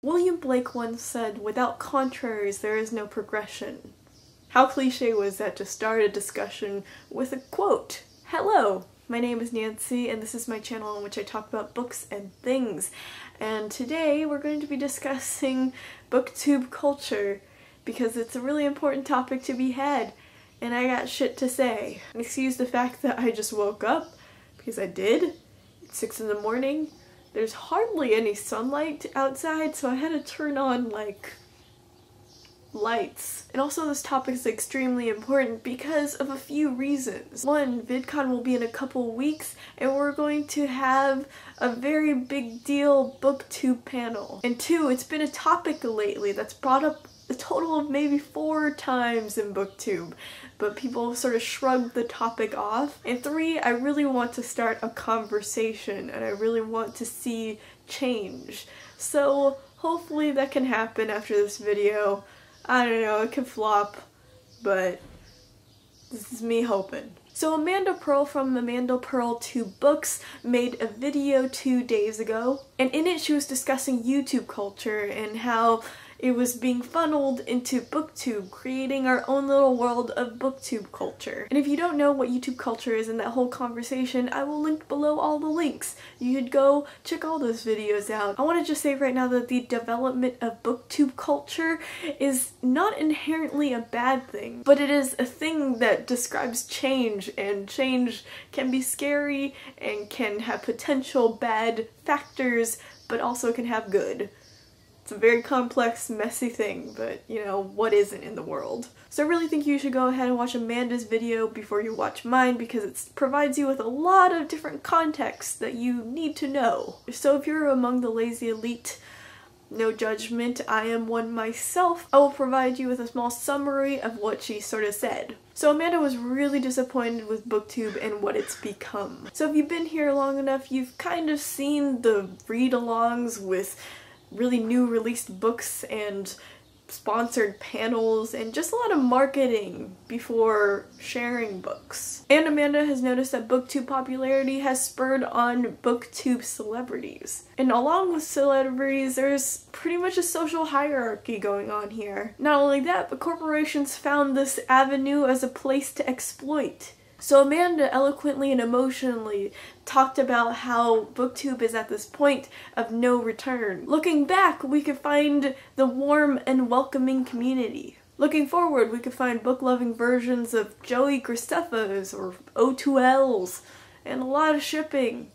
William Blake once said, "Without contraries, there is no progression." How cliche was that to start a discussion with a quote? Hello, my name is Nancy, and this is my channel in which I talk about books and things. And today we're going to be discussing Booktube culture, because it's a really important topic to be had, and I got shit to say. Excuse the fact that I just woke up, because I did. It's 6 in the morning. There's hardly any sunlight outside, so I had to turn on, like, lights. And also this topic is extremely important because of a few reasons. One, VidCon will be in a couple weeks, and we're going to have a very big deal Booktube panel. And two, it's been a topic lately that's brought up a total of maybe 4 times in Booktube, but people sort of shrugged the topic off. And 3, I really want to start a conversation, and I really want to see change. So hopefully that can happen after this video. I don't know, it could flop, but this is me hoping. So Amanda Pearl from Amanda Pearl 2 Books made a video 2 days ago, and in it she was discussing YouTube culture and how it was being funneled into Booktube, creating our own little world of Booktube culture. And if you don't know what YouTube culture is in that whole conversation, I will link below all the links. You could go check all those videos out. I want to just say right now that the development of Booktube culture is not inherently a bad thing, but it is a thing that describes change, and change can be scary and can have potential bad factors, but also can have good. It's a very complex, messy thing, but, you know, what isn't in the world? So I really think you should go ahead and watch Amanda's video before you watch mine, because it provides you with a lot of different contexts that you need to know. So if you're among the lazy elite, no judgment, I am one myself, I will provide you with a small summary of what she sort of said. So Amanda was really disappointed with Booktube and what it's become. So if you've been here long enough, you've kind of seen the read-alongs with really new released books and sponsored panels and just a lot of marketing before sharing books. And Amanda has noticed that Booktube popularity has spurred on Booktube celebrities. And along with celebrities, there's pretty much a social hierarchy going on here. Not only that, but corporations found this avenue as a place to exploit. So Amanda eloquently and emotionally talked about how Booktube is at this point of no return. Looking back, we could find the warm and welcoming community. Looking forward, we could find book-loving versions of Joey Graceffas or O2Ls, and a lot of shipping.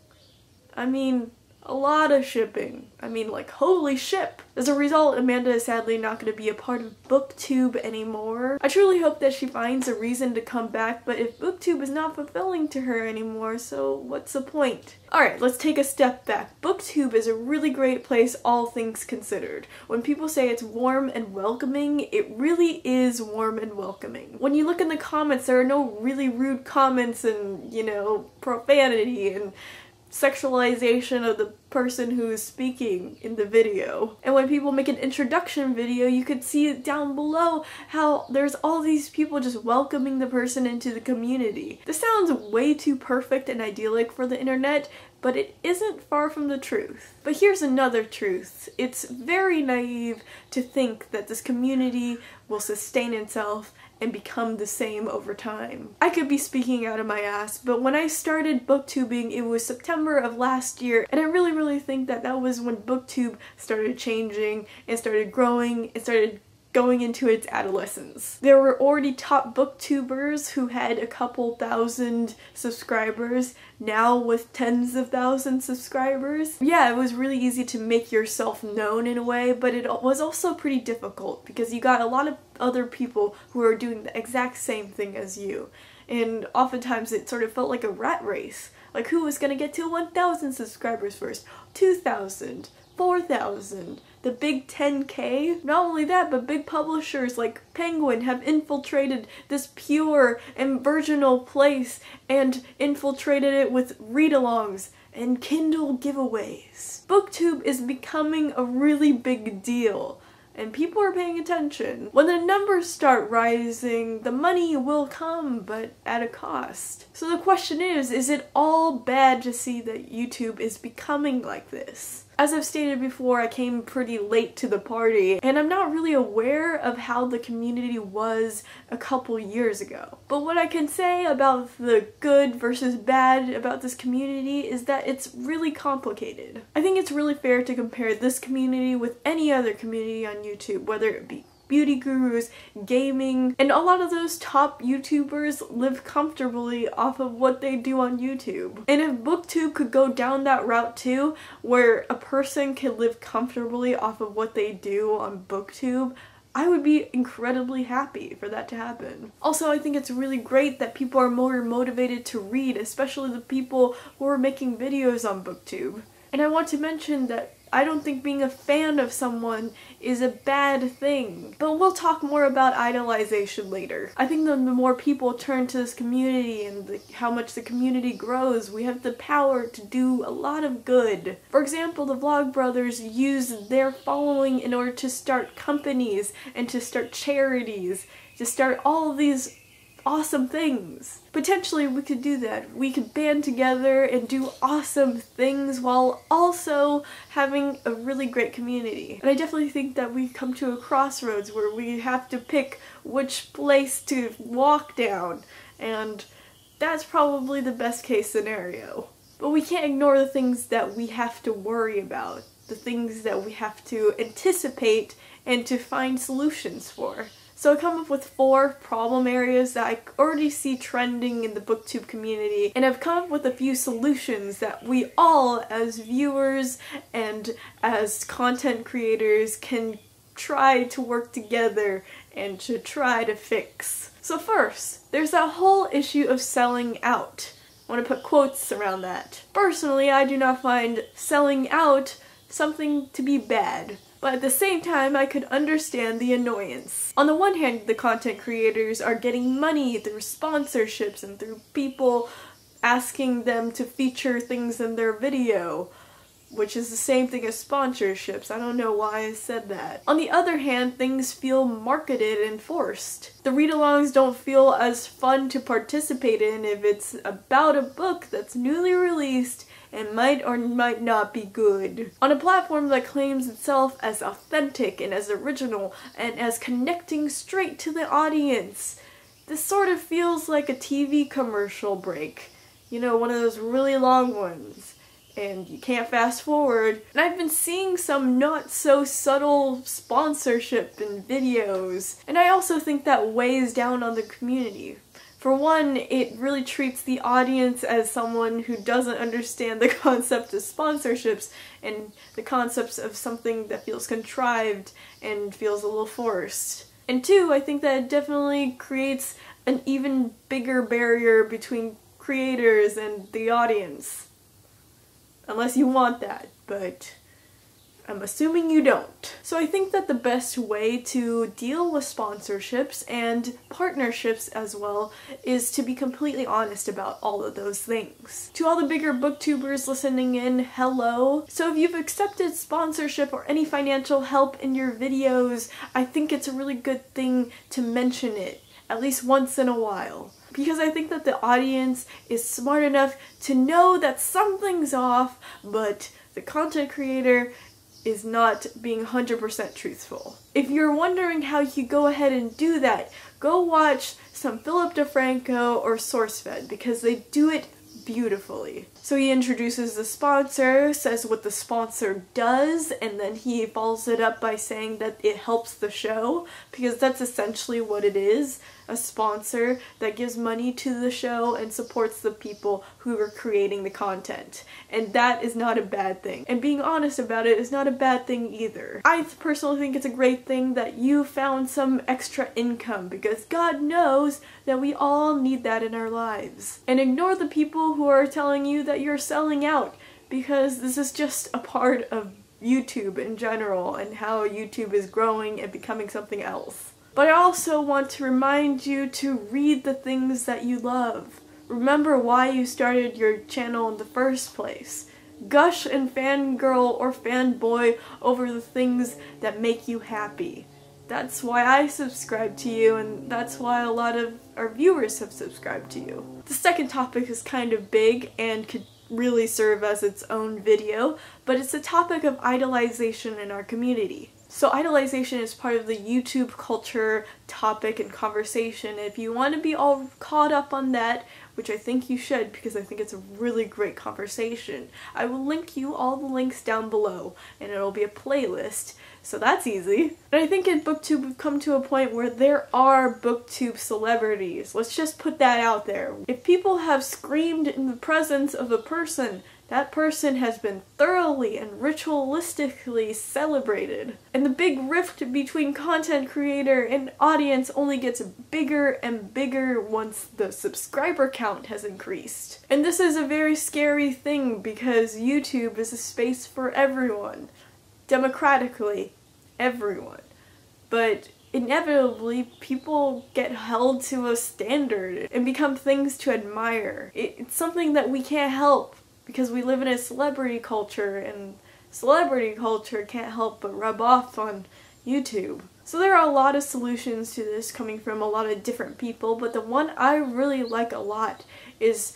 I mean, a lot of shipping. I mean, like, holy ship! As a result, Amanda is sadly not going to be a part of Booktube anymore. I truly hope that she finds a reason to come back, but if Booktube is not fulfilling to her anymore, so what's the point? Alright, let's take a step back. Booktube is a really great place, all things considered. When people say it's warm and welcoming, it really is warm and welcoming. When you look in the comments, there are no really rude comments and, you know, profanity and sexualization of the person who is speaking in the video. And when people make an introduction video, you could see down below how there's all these people just welcoming the person into the community. This sounds way too perfect and idyllic for the internet, but it isn't far from the truth. But here's another truth. It's very naive to think that this community will sustain itself and become the same over time. I could be speaking out of my ass, but when I started booktubing, it was September of last year, and I really think that that was when Booktube started changing and started growing and started going into its adolescence. There were already top booktubers who had a couple thousand subscribers, now with tens of thousands of subscribers. Yeah, it was really easy to make yourself known in a way, but it was also pretty difficult because you got a lot of other people who are doing the exact same thing as you. And oftentimes it sort of felt like a rat race. Like, who was gonna get to 1,000 subscribers first? 2,000? 4,000? The big 10K? Not only that, but big publishers like Penguin have infiltrated this pure and virginal place and infiltrated it with read-alongs and Kindle giveaways. Booktube is becoming a really big deal, and people are paying attention. When the numbers start rising, the money will come, but at a cost. So the question is it all bad to see that YouTube is becoming like this? As I've stated before, I came pretty late to the party, and I'm not really aware of how the community was a couple years ago. But what I can say about the good versus bad about this community is that it's really complicated. I think it's really fair to compare this community with any other community on YouTube, whether it be beauty gurus, gaming, and a lot of those top YouTubers live comfortably off of what they do on YouTube. And if Booktube could go down that route too, where a person can live comfortably off of what they do on Booktube, I would be incredibly happy for that to happen. Also, I think it's really great that people are more motivated to read, especially the people who are making videos on Booktube. And I want to mention that I don't think being a fan of someone is a bad thing, but we'll talk more about idolization later. I think the more people turn to this community and how much the community grows, we have the power to do a lot of good. For example, the Vlogbrothers use their following in order to start companies and to start charities, to start all of these awesome things. Potentially we could do that. We could band together and do awesome things while also having a really great community. And I definitely think that we come to a crossroads where we have to pick which place to walk down, and that's probably the best case scenario. But we can't ignore the things that we have to worry about, the things that we have to anticipate and to find solutions for. So I come up with 4 problem areas that I already see trending in the Booktube community, and I've come up with a few solutions that we all, as viewers and as content creators, can try to work together and to try to fix. So first, there's that whole issue of selling out. I want to put quotes around that. Personally, I do not find selling out something to be bad. But at the same time, I could understand the annoyance. On the one hand, the content creators are getting money through sponsorships and through people asking them to feature things in their video, which is the same thing as sponsorships. I don't know why I said that. On the other hand, things feel marketed and forced. The read-alongs don't feel as fun to participate in if it's about a book that's newly released and might or might not be good. On a platform that claims itself as authentic and as original and as connecting straight to the audience, this sort of feels like a TV commercial break. You know, one of those really long ones, and you can't fast forward. And I've been seeing some not so subtle sponsorship in videos, and I also think that weighs down on the community. For one, it really treats the audience as someone who doesn't understand the concept of sponsorships and the concepts of something that feels contrived and feels a little forced. And 2, I think that it definitely creates an even bigger barrier between creators and the audience. Unless you want that, but I'm assuming you don't. So I think that the best way to deal with sponsorships and partnerships as well is to be completely honest about all of those things. To all the bigger booktubers listening in, hello. So if you've accepted sponsorship or any financial help in your videos, I think it's a really good thing to mention it, at least once in a while. Because I think that the audience is smart enough to know that something's off, but the content creator is not being 100% truthful. If you're wondering how you go ahead and do that, go watch some Philip DeFranco or SourceFed, because they do it beautifully. So he introduces the sponsor, says what the sponsor does, and then he follows it up by saying that it helps the show, because that's essentially what it is. A sponsor that gives money to the show and supports the people who are creating the content. And that is not a bad thing. And being honest about it is not a bad thing either. I personally think it's a great thing that you found some extra income, because God knows that we all need that in our lives. And ignore the people who are telling you that you're selling out, because this is just a part of YouTube in general and how YouTube is growing and becoming something else. But I also want to remind you to read the things that you love. Remember why you started your channel in the first place. Gush and fangirl or fanboy over the things that make you happy. That's why I subscribe to you, and that's why a lot of our viewers have subscribed to you. The second topic is kind of big and could really serve as its own video, but it's the topic of idolization in our community. So idolization is part of the YouTube culture topic and conversation. If you want to be all caught up on that, which I think you should because I think it's a really great conversation, I will link you all the links down below and it'll be a playlist, so that's easy. And I think in Booktube we've come to a point where there are Booktube celebrities. Let's just put that out there. If people have screamed in the presence of a person, that person has been thoroughly and ritualistically celebrated. And the big rift between content creator and audience only gets bigger and bigger once the subscriber count has increased. And this is a very scary thing because YouTube is a space for everyone. Democratically, everyone. But inevitably, people get held to a standard and become things to admire. It's something that we can't help, because we live in a celebrity culture, and celebrity culture can't help but rub off on YouTube. So there are a lot of solutions to this coming from a lot of different people, but the one I really like a lot is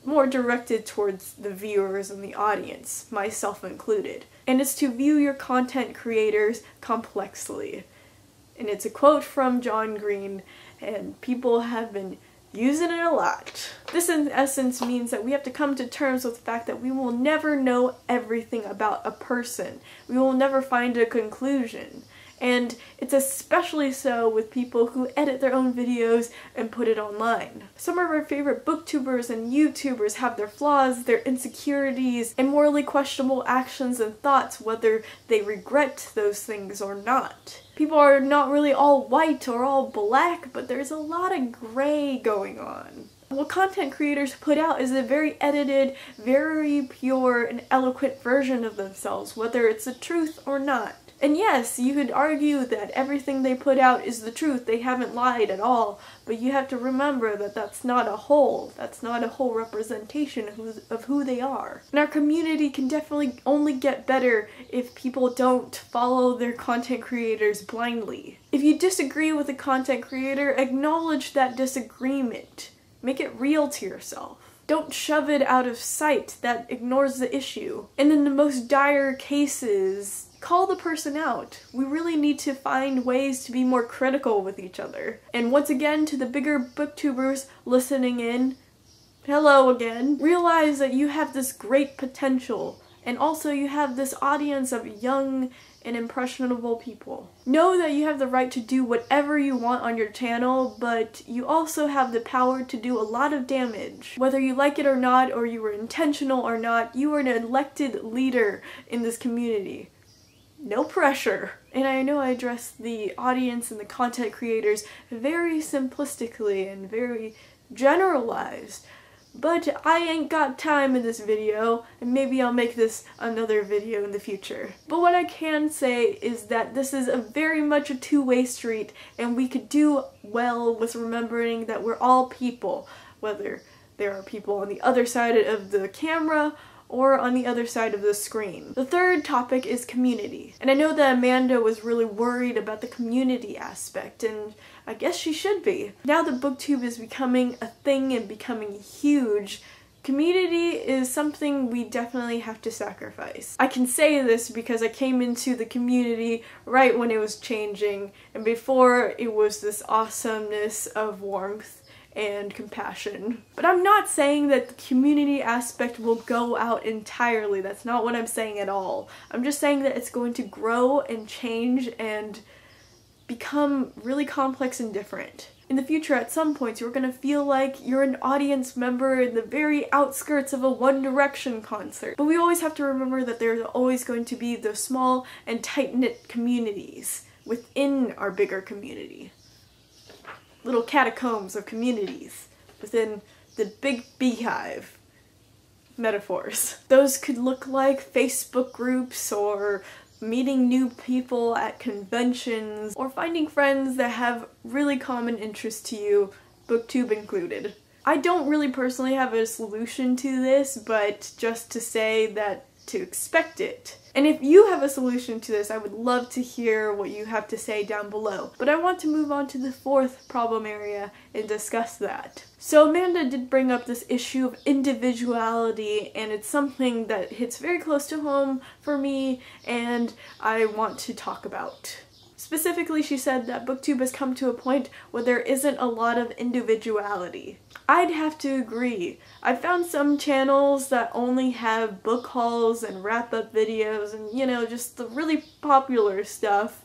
more directed towards the viewers and the audience, myself included. And it's to view your content creators complexly. And it's a quote from John Green, and people have been using it a lot. This in essence means that we have to come to terms with the fact that we will never know everything about a person. We will never find a conclusion. And it's especially so with people who edit their own videos and put it online. Some of our favorite booktubers and YouTubers have their flaws, their insecurities, and morally questionable actions and thoughts, whether they regret those things or not. People are not really all white or all black, but there's a lot of gray going on. What content creators put out is a very edited, very pure, and eloquent version of themselves, whether it's the truth or not. And yes, you could argue that everything they put out is the truth, they haven't lied at all, but you have to remember that that's not a whole representation of who they are. And our community can definitely only get better if people don't follow their content creators blindly. If you disagree with a content creator, acknowledge that disagreement. Make it real to yourself. Don't shove it out of sight. That ignores the issue. And in the most dire cases, call the person out. We really need to find ways to be more critical with each other. And once again, to the bigger booktubers listening in, hello again. Realize that you have this great potential, and also you have this audience of young and impressionable people. Know that you have the right to do whatever you want on your channel, but you also have the power to do a lot of damage. Whether you like it or not, or you were intentional or not, you are an elected leader in this community. No pressure. And I know I addressed the audience and the content creators very simplistically and very generalized, but I ain't got time in this video, and maybe I'll make this another video in the future. But what I can say is that this is very much a two-way street, and we could do well with remembering that we're all people, whether there are people on the other side of the camera or on the other side of the screen. The third topic is community. And I know that Amanda was really worried about the community aspect, and I guess she should be. Now that Booktube is becoming a thing and becoming huge, community is something we definitely have to sacrifice. I can say this because I came into the community right when it was changing, and before it was this awesomeness of warmth and compassion. But I'm not saying that the community aspect will go out entirely. That's not what I'm saying at all. I'm just saying that it's going to grow and change and become really complex and different. In the future, at some points, you're going to feel like you're an audience member in the very outskirts of a One Direction concert. But we always have to remember that there's always going to be those small and tight-knit communities within our bigger community. Little catacombs of communities within the big beehive metaphors. Those could look like Facebook groups, or meeting new people at conventions, or finding friends that have really common interests to you, Booktube included. I don't really personally have a solution to this, but just to say that to expect it. And if you have a solution to this, I would love to hear what you have to say down below. But I want to move on to the fourth problem area and discuss that. So Amanda did bring up this issue of individuality, and it's something that hits very close to home for me and I want to talk about. Specifically, she said that Booktube has come to a point where there isn't a lot of individuality. I'd have to agree. I've found some channels that only have book hauls and wrap-up videos and, you know, just the really popular stuff,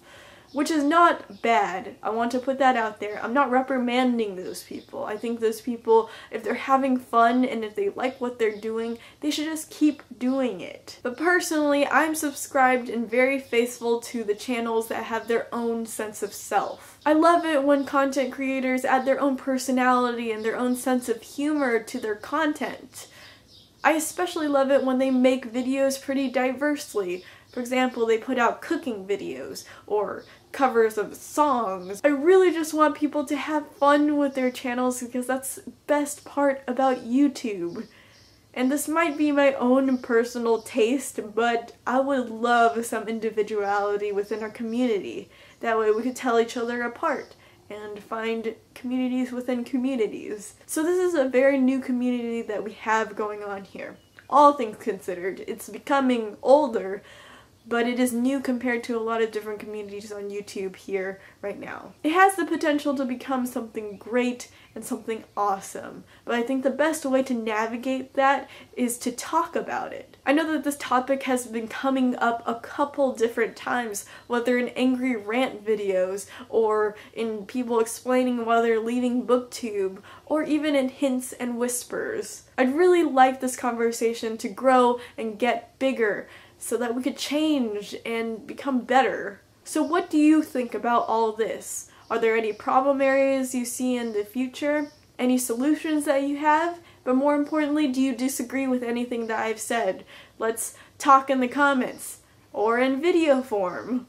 which is not bad. I want to put that out there. I'm not reprimanding those people. I think those people, if they're having fun and if they like what they're doing, they should just keep doing it. But personally, I'm subscribed and very faithful to the channels that have their own sense of self. I love it when content creators add their own personality and their own sense of humor to their content. I especially love it when they make videos pretty diversely. For example, they put out cooking videos or covers of songs. I really just want people to have fun with their channels because that's the best part about YouTube. And this might be my own personal taste, but I would love some individuality within our community. That way we could tell each other apart and find communities within communities. So this is a very new community that we have going on here. All things considered, it's becoming older, but it is new compared to a lot of different communities on YouTube here right now. It has the potential to become something great and something awesome, but I think the best way to navigate that is to talk about it. I know that this topic has been coming up a couple different times, whether in angry rant videos, or in people explaining why they're leaving Booktube, or even in hints and whispers. I'd really like this conversation to grow and get bigger, so that we could change and become better. So what do you think about all this? Are there any problem areas you see in the future? Any solutions that you have? But more importantly, do you disagree with anything that I've said? Let's talk in the comments, or in video form.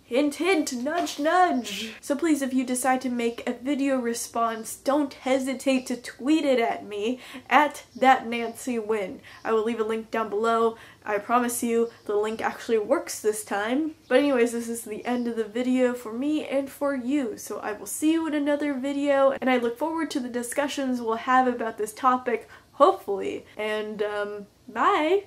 Hint, hint, nudge, nudge. So please, if you decide to make a video response, don't hesitate to tweet it at me, at @ThatNancyWin. I will leave a link down below. I promise you the link actually works this time. But anyways, this is the end of the video for me and for you. So I will see you in another video, and I look forward to the discussions we'll have about this topic, hopefully. And bye!